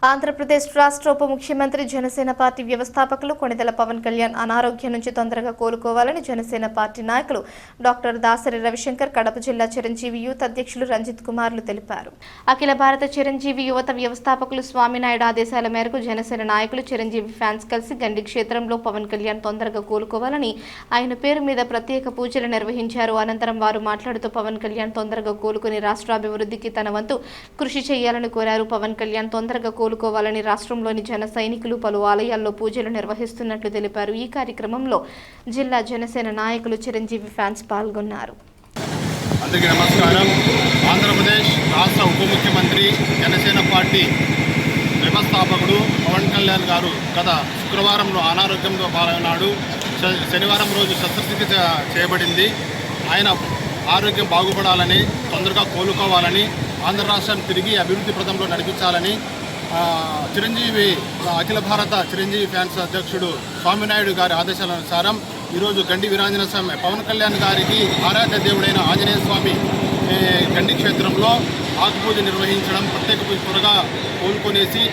ఆంధ్రప్రదేశ్ రాష్ట్ర ఉప ముఖ్యమంత్రి జనసేన పార్టీ వ్యవస్థాపకులు కొణిదెల పవన్ కళ్యాణ్ అనారోగ్యం నుంచి తొందరగా కోలుకోవాలని జనసేన పార్టీ నాయకులు డాక్టర్ దాసరి రవిశంకర్, కడప జిల్లా చిరంజీవి యూత్ అధ్యక్షులు రంజిత్ కుమార్లు తెలిపారు. అఖిల భారత చిరంజీవి యువత వ్యవస్థాపకులు స్వామినాయుడు ఆదేశాల మేరకు జనసేన నాయకులు, చిరంజీవి ఫ్యాన్స్ కలిసి గండి క్షేత్రంలో పవన్ కళ్యాణ్ తొందరగా కోలుకోవాలని ఆయన పేరు మీద ప్రత్యేక పూజలు నిర్వహించారు. అనంతరం వారు మాట్లాడుతూ పవన్ కళ్యాణ్ తొందరగా కోలుకుని రాష్ట్రాభివృద్ధికి తన వంతు కృషి చేయాలని కోరారు. పవన్ కళ్యాణ్ తొందరగా కోలుకోవాలని రాష్ట్రంలోని జన సైనికులు పలు ఆలయాల్లో పూజలు నిర్వహిస్తున్నట్లు తెలిపారు. ఈ కార్యక్రమంలో జిల్లా జనసేన నాయకులు, చిరంజీవి ఫ్యాన్స్ పాల్గొన్నారు. అందరికీ నమస్కారం. ఆంధ్రప్రదేశ్ రాష్ట్ర ఉప ముఖ్యమంత్రి, జనసేన పార్టీ వ్యవస్థాపకుడు పవన్ కళ్యాణ్ గారు గత శుక్రవారంలో అనారోగ్యంతో పాల్గొన్నాడు. శనివారం రోజు శస్త్రచికిత్స చేయబడింది. ఆయన ఆరోగ్యం బాగుపడాలని, తొందరగా కోలుకోవాలని, ఆంధ్ర రాష్ట్రాన్ని తిరిగి అభివృద్ధి పథంలో నడిపించాలని చిరంజీవి అఖిల భారత చిరంజీవి ఫ్యాన్స్ అధ్యక్షుడు స్వామినాయుడు గారి ఆదేశాలనుసారం ఈరోజు గండి వీరాంజనేయ స్వామి పవన్ కళ్యాణ్ గారికి ఆరాధ్య దేవుడైన ఆంజనేయ స్వామి గండి క్షేత్రంలో ఆకుపూజ నిర్వహించడం, ప్రత్యేక పూజ త్వరగా కోలుకొనేసి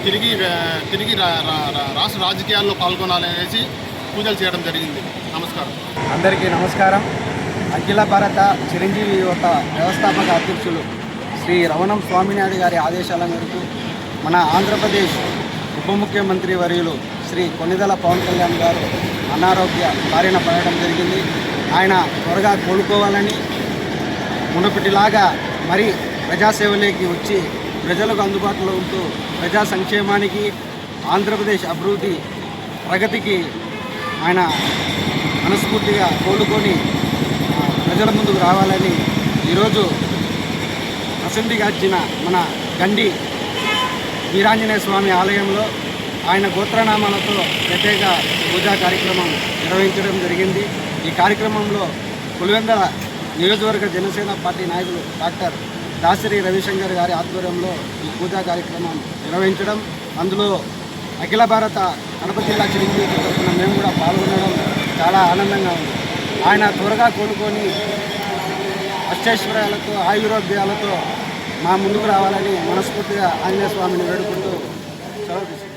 తిరిగి రాష్ట్ర రాజకీయాల్లో పాల్గొనాలనేసి పూజలు చేయడం జరిగింది. నమస్కారం. అందరికీ నమస్కారం. అఖిల భారత చిరంజీవి యువత వ్యవస్థాపక అధ్యక్షులు శ్రీ రవణం స్వామినాయుడు గారి ఆదేశాల మేరకు మన ఆంధ్రప్రదేశ్ ఉప ముఖ్యమంత్రి వర్యులు శ్రీ కొణిదెల పవన్ కళ్యాణ్ గారు అనారోగ్య బారిన పడడం జరిగింది. ఆయన త్వరగా కోలుకోవాలని, మునుపటిలాగా మరి ప్రజాసేవలోకి వచ్చి ప్రజలకు అందుబాటులో ఉంటూ ప్రజా సంక్షేమానికి, ఆంధ్రప్రదేశ్ అభివృద్ధి ప్రగతికి ఆయన మనస్ఫూర్తిగా కోలుకొని ప్రజల ముందుకు రావాలని ఈరోజు ప్రసిద్ధిగాంచిన మన గండి వీరాంజనేయ స్వామి ఆలయంలో ఆయన గోత్రనామాలతో ప్రత్యేక పూజా కార్యక్రమం నిర్వహించడం జరిగింది. ఈ కార్యక్రమంలో పులివెందుల నియోజకవర్గ జనసేన పార్టీ నాయకులు డాక్టర్ దాసరి రవిశంకర్ గారి ఆధ్వర్యంలో ఈ పూజా కార్యక్రమం నిర్వహించడం, అందులో అఖిల భారత కడప జిల్లా చిరంజీవి తరఫున మేము కూడా పాల్గొనడం చాలా ఆనందంగా ఉంది. ఆయన త్వరగా కోలుకొని అష్టైశ్వర్యాలతో, ఆయుర్వేదాలతో మా ముందుకు రావాలని మనస్ఫూర్తిగా ఆంజనేయ స్వామిని వేడుకుంటూ సెలవు తీసుకుంటాం.